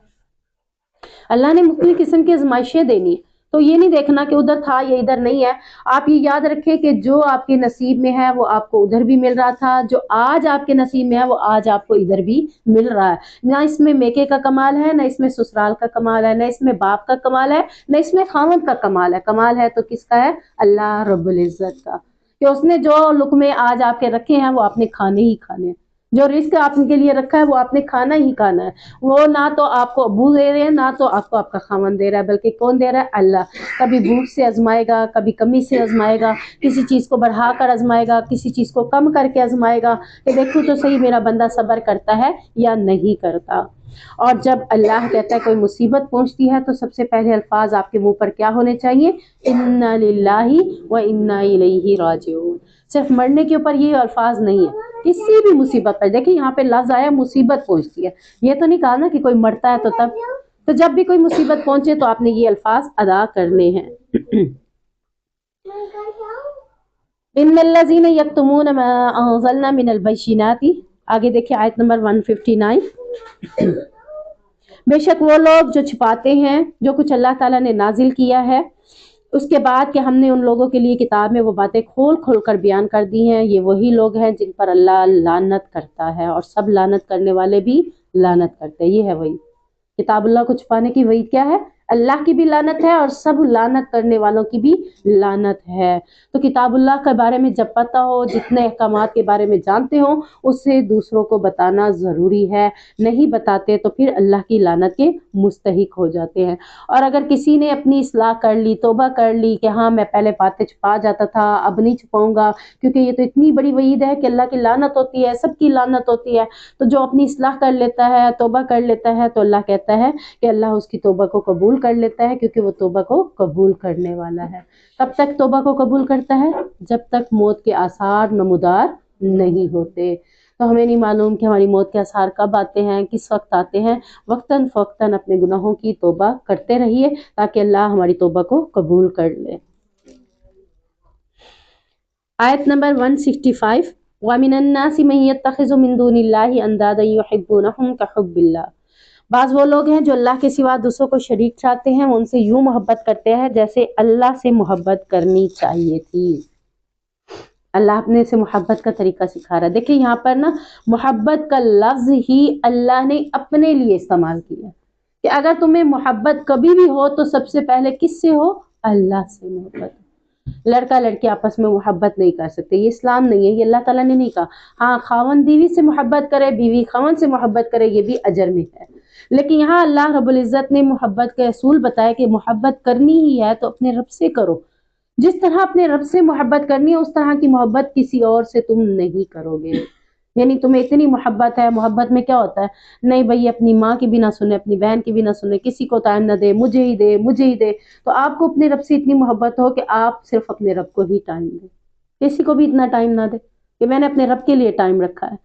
अल्लाह ने मुख्तलिफ किस्म की आजमाइशें देनी है, तो ये नहीं देखना कि उधर था या इधर नहीं है। आप ये याद रखें कि जो आपके नसीब में है वो आपको उधर भी मिल रहा था, जो आज आपके नसीब में है वो आज आपको इधर भी मिल रहा है। ना इसमें मेके का कमाल है, ना इसमें ससुराल का कमाल है, ना इसमें बाप का कमाल है, ना इसमें खावंद का कमाल है। कमाल है तो किसका है? अल्लाह रब्बुल इज्जत का, कि उसने जो लुक़्मे आज आपके रखे हैं वो आपने खाने ही खाने हैं, जो रिस्क आपके लिए रखा है वो आपने खाना ही खाना है। वो ना तो आपको अबू दे रहे हैं, ना तो आपको आपका खामन दे रहा है, बल्कि कौन दे रहा है? अल्लाह। कभी भूख से आजमाएगा, कभी कमी से आजमाएगा, किसी चीज़ को बढ़ा कर आजमाएगा, किसी चीज़ को कम करके आजमाएगा कि देखो तो सही मेरा बंदा सब्र करता है या नहीं करता। और जब अल्लाह कहता है कोई मुसीबत पहुंचती है तो सबसे पहले अल्फाज आपके मुंह पर क्या होने चाहिए? इन्ना लिल्लाही व इन्ना इलैहि राजिऊन। सिर्फ मरने के ऊपर ये अल्फाज नहीं है, किसी भी मुसीबत पर। देखिए यहाँ पे लफ्ज आया मुसीबत पहुंचती है, ये तो नहीं कहा ना कि कोई मरता है तो तब। तो जब भी कोई मुसीबत पहुंचे तो आपने ये अल्फाज अदा करने हैं। इन्नल्लज़ीना यक्तुमून मा अंज़लना मिनल बय्यिनाति, आगे देखिए आयत नंबर 159। बेशक वो लोग जो छिपाते हैं जो कुछ अल्लाह ताला ने नाजिल किया है, उसके बाद कि हमने उन लोगों के लिए किताब में वो बातें खोल खोल कर बयान कर दी हैं, ये वही लोग हैं जिन पर अल्लाह लानत करता है, और सब लानत करने वाले भी लानत करते हैं। ये है वही किताबुल्लाह को छुपाने की वही क्या है? अल्लाह की भी लानत है और सब लानत करने वालों की भी लानत है। तो किताबुल्लाह के बारे में जब पता हो, जितने अहकामात के बारे में जानते हो, उससे दूसरों को बताना ज़रूरी है। नहीं बताते तो फिर अल्लाह की लानत के मुस्तहिक हो जाते हैं। और अगर किसी ने अपनी इस्लाह कर ली, तौबा कर ली कि हाँ मैं पहले बातें छुपा जाता था, अब नहीं छुपाऊंगा, क्योंकि ये तो इतनी बड़ी वईद है कि अल्लाह की लानत होती है, सबकी लानत होती है। तो जो अपनी इस्लाह कर लेता है, तौबा कर लेता है, तो अल्लाह कहता है कि अल्लाह उसकी तौबा को कबूल कर लेता है, क्योंकि वो तौबा को कबूल करने वाला है। कब तक तौबा को कबूल करता है? जब तक मौत के आसार नमूदार नहीं होते। तो हमें नहीं मालूम कि हमारी मौत के आसार कब आते हैं, किस वक्त आते हैं। वक्तन फ़वक्तन अपने गुनाहों की तौबा करते रहिए ताकि अल्लाह हमारी तौबा को कबूल कर ले। आयत नंबर 165, वमिनन नासि मन यत्तखिज़ु मिन दूनिल्लाहि अंदादन युहिब्बूनहुम कहुब्बिल्लाह। बाज़ वो लोग हैं जो अल्लाह के सिवा दूसरों को शरीक ठहराते हैं, वो उनसे यूं मोहब्बत करते हैं जैसे अल्लाह से मोहब्बत करनी चाहिए थी। अल्लाह अपने से मोहब्बत का तरीका सिखा रहा है। देखिए यहाँ पर ना मोहब्बत का लफ्ज़ ही अल्लाह ने अपने लिए इस्तेमाल किया कि अगर तुम्हें मोहब्बत कभी भी हो तो सबसे पहले किससे हो? अल्लाह से मोहब्बत। लड़का लड़की आपस में मोहब्बत नहीं कर सकते, ये इस्लाम नहीं है, ये अल्लाह ताला ने नहीं कहा। हाँ, खावन बीवी से मोहब्बत करे, बीवी खावन से मोहब्बत करे, ये भी अजर में है। लेकिन यहाँ अल्लाह रब्बुल इज़्ज़त ने मोहब्बत का असूल बताया कि मोहब्बत करनी ही है तो अपने रब से करो। जिस तरह अपने रब से मोहब्बत करनी है उस तरह की मोहब्बत किसी और से तुम नहीं करोगे। यानी तुम्हें इतनी मोहब्बत है, मोहब्बत में क्या होता है? नहीं भाई अपनी माँ की भी ना सुने, अपनी बहन की भी ना सुने, किसी को टाइम ना दे, मुझे ही दे, मुझे ही दे। तो आपको अपने रब से इतनी मोहब्बत हो कि आप सिर्फ अपने रब को ही टाइम दें, किसी को भी इतना टाइम ना दे कि मैंने अपने रब के लिए टाइम रखा है।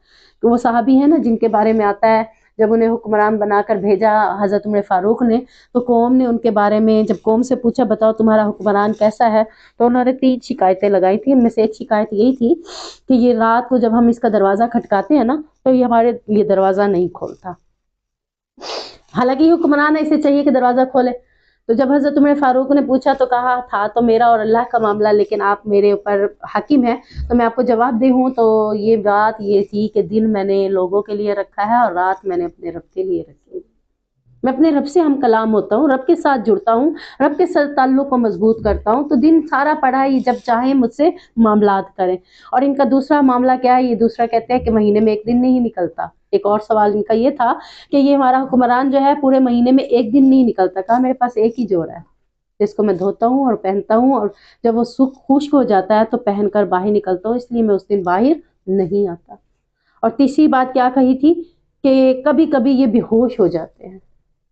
तो वो सहाबी है ना जिनके बारे में आता है जब उन्हें हुक्मरान बनाकर भेजा हज़रत उमर फारूक ने, तो कौम ने उनके बारे में जब कौम से पूछा बताओ तुम्हारा हुक्मरान कैसा है, तो उन्होंने 3 शिकायतें लगाई थी। उनमें से एक शिकायत यही थी कि ये रात को जब हम इसका दरवाज़ा खटकाते हैं ना तो ये हमारे लिए दरवाज़ा नहीं खोलता। हालांकि हुक्मरान है, इसे चाहिए कि दरवाज़ा खोले। تو جب حضرت عمر فاروق نے پوچھا تو کہا تھا تو میرا اور اللہ کا معاملہ، لیکن آپ میرے اوپر حاکم ہیں تو میں آپ کو جواب دے ہوں۔ تو یہ بات یہ تھی کہ دن میں نے لوگوں کے لیے رکھا ہے اور رات میں نے اپنے رب کے لیے رکھی ہے۔ میں اپنے رب سے ہم کلام ہوتا ہوں، رب کے ساتھ جڑتا ہوں، رب کے ساتھ تعلق کو مضبوط کرتا ہوں، تو دن سارا پڑھا ہی جب چاہیں مجھ سے معاملات کریں۔ اور ان کا دوسرا معاملہ کیا ہے؟ یہ دوسرا کہتے ہیں کہ مہینے میں ایک دن نہیں نکلتا۔ ایک اور سوال ان کا یہ تھا کہ یہ ہمارا حکمران جو ہے پورے مہینے میں ایک دن نہیں نکلتا۔ کہا میرے پاس ایک ہی جوڑا ہے جس کو میں دھوتا ہوں اور پہنتا ہوں، اور جب وہ خشک ہو جاتا ہے تو پہن کر باہر نکلتا ہوں، اس لیے میں اس دن باہر نہیں آتا۔ اور تیسری بات کیا کہی تھی کہ کبھی کبھی یہ بے ہوش ہو جاتے ہیں۔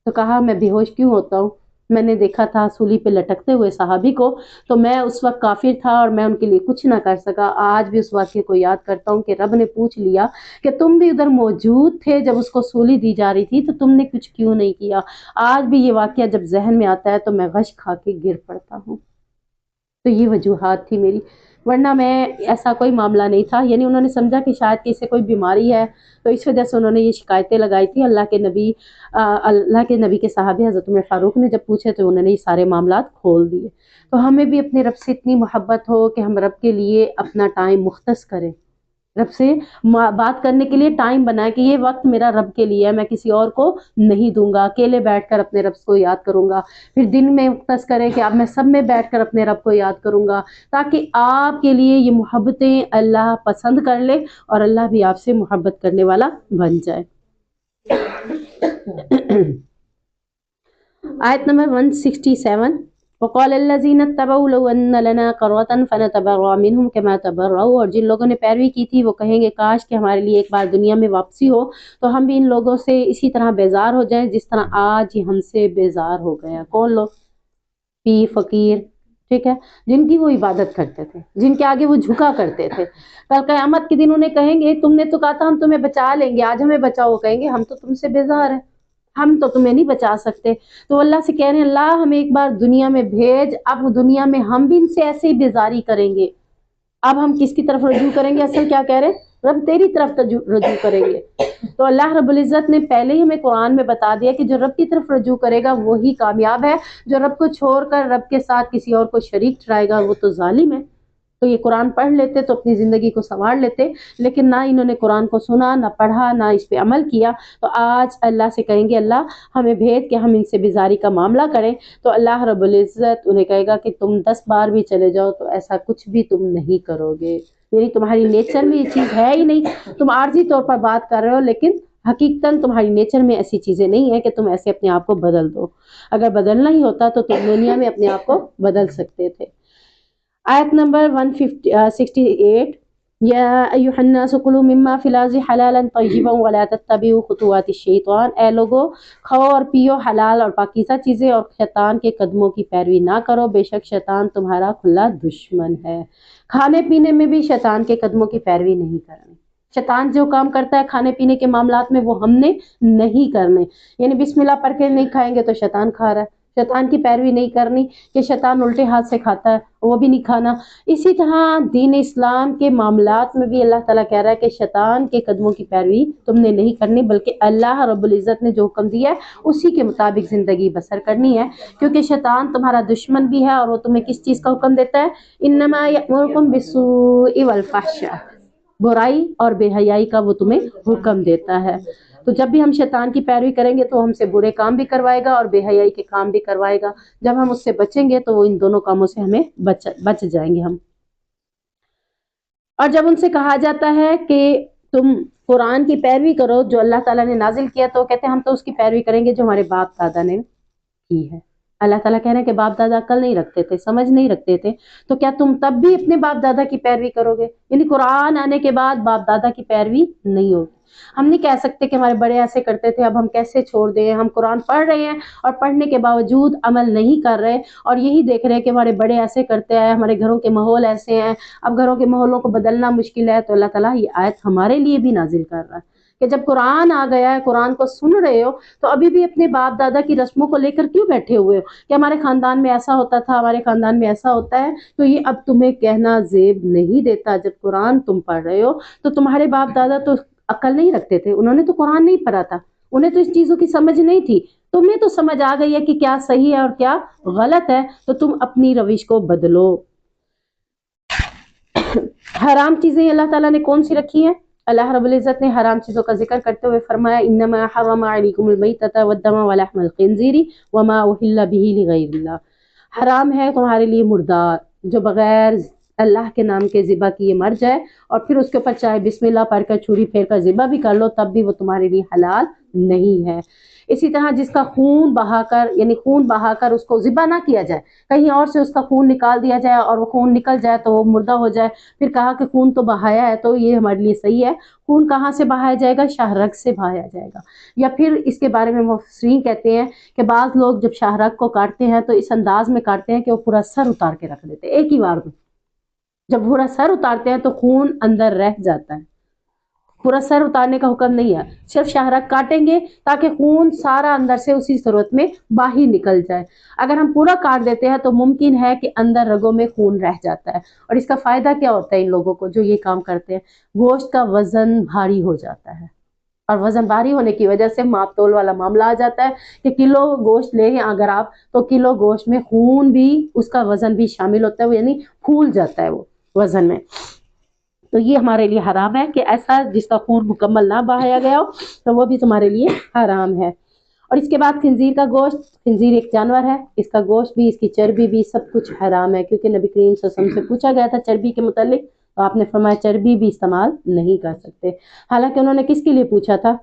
تو کہا میں بے ہوش کیوں ہوتا ہوں؟ میں نے دیکھا تھا سولی پہ لٹکتے ہوئے صحابی کو، تو میں اس وقت کافر تھا اور میں ان کے لیے کچھ نہ کر سکا۔ آج بھی اس واقعے کو یاد کرتا ہوں کہ رب نے پوچھ لیا کہ تم بھی ادھر موجود تھے جب اس کو سولی دی جا رہی تھی، تو تم نے کچھ کیوں نہیں کیا؟ آج بھی یہ واقعہ جب ذہن میں آتا ہے تو میں غش کھا کے گر پڑتا ہوں۔ تو یہ وجوہات تھی میری، ورنہ میں ایسا کوئی معاملہ نہیں تھا۔ یعنی انہوں نے سمجھا کہ شاید کہ اسے کوئی بیماری ہے، تو اس وجہ سے انہوں نے یہ شکایتیں لگائی تھی۔ اللہ کے نبی کے صحابی حضرت عمر فاروق نے جب پوچھے تو انہوں نے یہ سارے معاملات کھول دیے۔ تو ہمیں بھی اپنے رب سے اتنی محبت ہو کہ ہم رب کے لیے اپنا ٹائم مختص کریں، رب سے بات کرنے کے لیے ٹائم بنائیں کہ یہ وقت میرا رب کے لیے ہے، میں کسی اور کو نہیں دوں گا، اکیلے بیٹھ کر اپنے رب کو یاد کروں گا۔ پھر دن میں مختص کریں کہ اب میں سب میں بیٹھ کر اپنے رب کو یاد کروں گا، تاکہ آپ کے لیے یہ محبتیں اللہ پسند کر لے اور اللہ بھی آپ سے محبت کرنے والا بن جائے۔ آیت نمبر 167، وقال الذين اتبعوا لو ان لنا قرة فنتبرأ منهم كما تبرؤوا، اور جن لوگوں نے پیروی کی تھی وہ کہیں گے کاش کہ ہمارے لیے ایک بار دنیا میں واپسی ہو تو ہم بھی ان لوگوں سے اسی طرح بیزار ہو جائیں جس طرح آج ہی ہم سے بیزار ہو گیا۔ کون لوگ؟ پیر فقیر، ٹھیک ہے، جن کی وہ عبادت کرتے تھے، جن کے آگے وہ جھکا کرتے تھے۔ کل قیامت کے دن انہیں کہیں گے تم نے تو کہا تھا ہم تمہیں بچا لیں گے، آج ہمیں بچاؤ، کہیں گے ہم تو تم سے بیزار ہیں، ہم تو تمہیں نہیں بچا سکتے۔ تو اللہ سے کہہ رہے ہیں اللہ ہمیں ایک بار دنیا میں بھیج، اب دنیا میں ہم بھی ان سے ایسے ہی بیزاری کریں گے۔ اب ہم کس کی طرف رجوع کریں گے؟ اصل کیا کہہ رہے ہیں؟ رب تیری طرف رجوع کریں گے۔ تو اللہ رب العزت نے پہلے ہی ہمیں قرآن میں بتا دیا کہ جو رب کی طرف رجوع کرے گا وہی کامیاب ہے، جو رب کو چھوڑ کر رب کے ساتھ کسی اور کو شریک ٹھہرائے گا وہ تو ظالم ہے۔ تو یہ قرآن پڑھ لیتے تو اپنی زندگی کو سنوار لیتے، لیکن نہ انہوں نے قرآن کو سنا، نہ پڑھا، نہ اس پہ عمل کیا۔ تو آج اللہ سے کہیں گے اللہ ہمیں بھیج کہ ہم ان سے بیزاری کا معاملہ کریں، تو اللہ رب العزت انہیں کہے گا کہ تم 10 بار بھی چلے جاؤ تو ایسا کچھ بھی تم نہیں کرو گے۔ یعنی تمہاری نیچر میں یہ چیز ہے ہی نہیں، تم عارضی طور پر بات کر رہے ہو، لیکن حقیقتاً تمہاری نیچر میں ایسی چیزیں نہیں ہیں کہ تم ایسے اپنے آپ کو بدل دو۔ اگر بدلنا ہی ہوتا تو تم دنیا میں اپنے آپ کو بدل سکتے تھے۔ آیت نمبر 168، یا ایھا الناس کلوا مما فی الارض حلالا طیبا ولا تتبعوا خطوات الشیطان، اے لوگو کھاؤ اور پیو حلال اور پاکیزہ چیزیں اور شیطان کے قدموں کی پیروی نہ کرو، بے شک شیطان تمہارا کھلا دشمن ہے۔ کھانے پینے میں بھی شیطان کے قدموں کی پیروی نہیں کرنی۔ شیطان جو کام کرتا ہے کھانے پینے کے معاملات میں وہ ہم نے نہیں کرنے، یعنی بسم اللہ پڑھ کے نہیں کھائیں گے تو شیطان کھا رہا ہے، شیطان کی پیروی نہیں کرنی کہ شیطان الٹے ہاتھ سے کھاتا ہے وہ بھی نہیں کھانا۔ اسی طرح دین اسلام کے معاملات میں بھی اللہ تعالیٰ کہہ رہا ہے کہ شیطان کے قدموں کی پیروی تم نے نہیں کرنی، بلکہ اللہ رب العزت نے جو حکم دیا ہے اسی کے مطابق زندگی بسر کرنی ہے، کیونکہ شیطان تمہارا دشمن بھی ہے اور وہ تمہیں کس چیز کا حکم دیتا ہے؟ انما یأمرکم بالسوء والفحشاء، برائی اور بے حیائی کا وہ تمہیں حکم دیتا ہے۔ تو جب بھی ہم شیطان کی پیروی کریں گے تو ہم سے برے کام بھی کروائے گا اور بے حیائی کے کام بھی کروائے گا۔ جب ہم اس سے بچیں گے تو وہ ان دونوں کاموں سے ہمیں بچ جائیں گے ہم۔ اور جب ان سے کہا جاتا ہے کہ تم قرآن کی پیروی کرو جو اللہ تعالیٰ نے نازل کیا، تو کہتے ہیں ہم تو اس کی پیروی کریں گے جو ہمارے باپ دادا نے کی ہے۔ اللہ تعالیٰ کہہ رہے ہیں کہ باپ دادا عقل نہیں رکھتے تھے، سمجھ نہیں رکھتے تھے، تو کیا تم تب بھی اپنے باپ دادا کی پیروی کرو گے؟ یعنی قرآن آنے کے بعد باپ دادا کی پیروی نہیں ہوگی۔ ہم نہیں کہہ سکتے کہ ہمارے بڑے ایسے کرتے تھے اب ہم کیسے چھوڑ دیں۔ ہم قرآن پڑھ رہے ہیں اور پڑھنے کے باوجود عمل نہیں کر رہے اور یہی دیکھ رہے ہیں کہ ہمارے بڑے ایسے کرتے ہیں، ہمارے گھروں کے ماحول ایسے ہیں، اب گھروں کے ماحولوں کو بدلنا مشکل ہے۔ تو اللہ تعالیٰ یہ آیت ہمارے لیے بھی نازل کر رہا ہے کہ جب قرآن آ گیا ہے، قرآن کو سن رہے ہو، تو ابھی بھی اپنے باپ دادا کی رسموں کو لے کر کیوں بیٹھے ہوئے ہو کہ ہمارے خاندان میں ایسا ہوتا تھا، ہمارے خاندان میں ایسا ہوتا ہے۔ تو یہ اب تمہیں کہنا زیب نہیں دیتا۔ جب قرآن تم پڑھ رہے ہو تو تمہارے باپ دادا تو عقل نہیں رکھتے تھے، انہوں نے تو قرآن نہیں پڑھا تھا، انہیں تو اس چیزوں کی سمجھ نہیں تھی، तुम्हें तो समझ आ गई है कि क्या सही है और क्या गलत है, तो तुम अपनी रविश को बदलो। हराम चीजें अल्लाह ताला ने कौन सी रखी हैं? अल्लाह रब्बुल इज़्ज़त ने हराम चीज़ों का जिक्र करते हुए फरमाया, इन्नमा हर्रम अलैकुमुल मैतता वद्दम व लहमल खिंज़ीरी वमा उहिल्ला बिही लिगैरिल्लाह। हराम है तुम्हारे लिए मुर्दार जो बगैर अल्लाह के नाम के ज़िबा किए मर जाए, और फिर उसके ऊपर चाहे बिस्मिल्लाह पढ़कर छुरी फेर कर ज़िबा भी कर लो, तब भी वो तुम्हारे लिए हलाल नहीं है। इसी तरह जिसका खून बहाकर, यानी खून बहाकर उसको ज़िबा ना किया जाए, कहीं और से उसका खून निकाल दिया जाए और वो खून निकल जाए तो वो मुर्दा हो जाए, फिर कहा कि खून तो बहाया है, तो ये हमारे लिए सही है। खून कहाँ से बहाया जाएगा? शाहरग से बहाया जाएगा। या फिर इसके बारे में मुफस्सिरीन कहते हैं कि बाज़ लोग जब शाहरग को काटते हैं तो इस अंदाज में काटते हैं कि वो पूरा सर उतार के रख देते हैं एक ही बार में। जब पूरा सर उतारते हैं तो खून अंदर रह जाता है। पूरा सर उतारने का हुक्म नहीं है, सिर्फ शाहरग काटेंगे ताकि खून सारा अंदर से उसी सूरत में बाहर निकल जाए। अगर हम पूरा काट देते हैं तो मुमकिन है कि अंदर रगों में खून रह जाता है। और इसका फायदा क्या होता है इन लोगों को जो ये काम करते हैं? गोश्त का वजन भारी हो जाता है, और वजन भारी होने की वजह से माप तोल वाला मामला आ जाता है कि किलो गोश्त ले हैं अगर आप, तो किलो गोश्त में खून भी, उसका वजन भी शामिल होता है, वो यानी फूल जाता है वो वजन में। तो ये हमारे लिए हराम है कि ऐसा जिसका खून मुकम्मल ना बहाया गया हो, तो वो भी तुम्हारे लिए हराम है। और इसके बाद खिंजीर का गोश्त, खिंजीर एक जानवर है, इसका गोश्त भी, इसकी चर्बी भी, सब कुछ हराम है, क्योंकि नबी करीम सल्लल्लाहु अलैहि वसल्लम से पूछा गया था चर्बी के मुतालिक, तो आपने फरमाया चर्बी भी इस्तेमाल नहीं कर सकते। हालांकि उन्होंने किसके लिए पूछा था?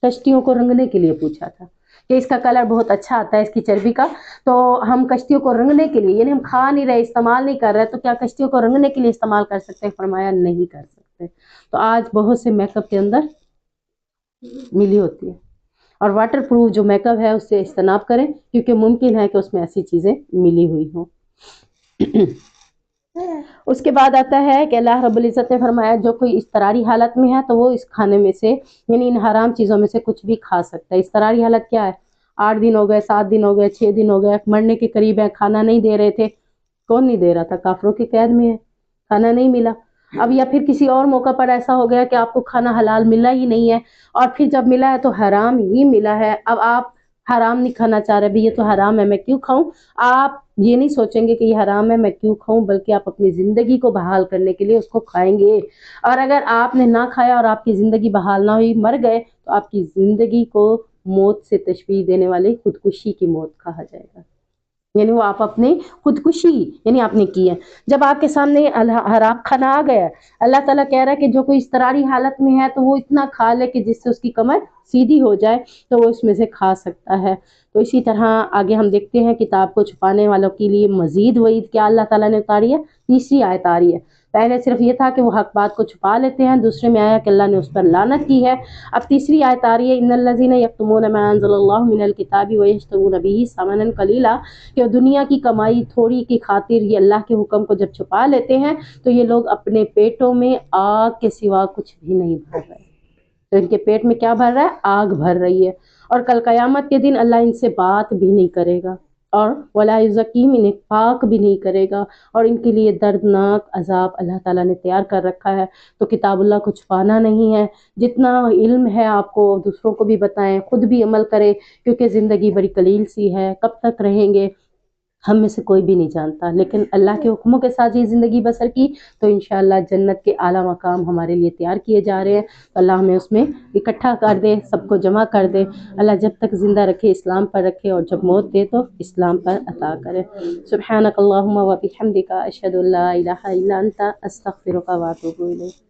कश्तियों को रंगने के लिए पूछा था कि इसका कलर बहुत अच्छा आता है इसकी चर्बी का, तो हम कश्तियों को रंगने के लिए, यानी हम खा नहीं रहे, इस्तेमाल नहीं कर रहे, तो क्या कश्तियों को रंगने के लिए इस्तेमाल कर सकते हैं? फरमाया नहीं कर सकते। तो आज बहुत से मेकअप के अंदर मिली होती है, और वाटर प्रूफ जो मेकअप है उससे इज्तनाब करें, क्योंकि मुमकिन है कि उसमें ऐसी चीज़ें मिली हुई हों। उसके बाद आता है कि अल्लाह रब्बुल इज़्ज़त ने फरमाया जो कोई इस्तरारी हालत में है तो वो इस खाने में से, यानी इन हराम चीज़ों में से कुछ भी खा सकता है। इस्तरारी हालत क्या है? 8 दिन हो गए, 7 दिन हो गए, 6 दिन हो गए, मरने के करीब है, खाना नहीं दे रहे थे। कौन नहीं दे रहा था? काफिरों की कैद में है, खाना नहीं मिला। अब या फिर किसी और मौका पर ऐसा हो गया कि आपको खाना हलाल मिला ही नहीं है, और फिर जब मिला है तो हराम ही मिला है। अब आप हराम नहीं खाना चाह रहे, भाई ये तो हराम है, मैं क्यों खाऊं? आप ये नहीं सोचेंगे कि ये हराम है मैं क्यों खाऊं, बल्कि आप अपनी ज़िंदगी को बहाल करने के लिए उसको खाएंगे। और अगर आपने ना खाया और आपकी ज़िंदगी बहाल ना हुई, मर गए, तो आपकी ज़िंदगी को मौत से तशबीह देने वाले खुदकुशी की मौत कहा जाएगा। यानी वो आप अपने खुदकुशी यानी आपने की है। जब आपके सामने हराम खाना आ गया, अल्लाह ताला कह रहा है कि जो कोई इस्तरारी हालत में है तो वो इतना खा ले कि जिससे उसकी कमर सीधी हो जाए, तो वो इसमें से खा सकता है। तो इसी तरह आगे हम देखते हैं किताब को छुपाने वालों के लिए मजीद वईद क्या अल्लाह ताला ने उतारी है। तीसरी आयत आ रही है। पहले सिर्फ ये था कि वो हक बात को छुपा लेते हैं, दूसरे में आया कि अल्लाह ने उस पर लानत की है। अब तीसरी आयत आ रही है, इन्नल्लज़ीना यक्तुमूना मा अंज़लल्लाहु मिनल किताबि व यश्तरून बिही समनन कलीला, कि दुनिया की कमाई थोड़ी की खातिर ये अल्लाह के हुक्म को जब छुपा लेते हैं तो ये लोग अपने पेटों में आग के सिवा कुछ भी नहीं भर रहे। तो इनके पेट में क्या भर रहा है? आग भर रही है। और कल कयामत के दिन अल्लाह इनसे बात भी नहीं करेगा, और वला युज़क्कीहिम, इन्हें पाक भी नहीं करेगा, और इनके लिए दर्दनाक अजाब अल्लाह ताला ने तैयार कर रखा है। तो किताबुल्लाह को छुपाना नहीं है, जितना इल्म है आपको दूसरों को भी बताएं, खुद भी अमल करें, क्योंकि ज़िंदगी बड़ी कलील सी है, कब तक रहेंगे हम में से कोई भी नहीं जानता। लेकिन अल्लाह के हुक्मों के साथ ये ज़िंदगी बसर की तो इंशाअल्लाह जन्नत के आला मकाम हमारे लिए तैयार किए जा रहे हैं। तो अल्लाह हमें उसमें इकट्ठा कर दे, सबको जमा कर दे। अल्लाह जब तक ज़िंदा रखे इस्लाम पर रखे, और जब मौत दे तो इस्लाम पर अता करे। सुब्हानक अल्लाहुम्मा व बिहम्दिका अशहदु अल्ला इलाहा इल्ला अंता अस्तगफिरुका व अतूबु इलैक।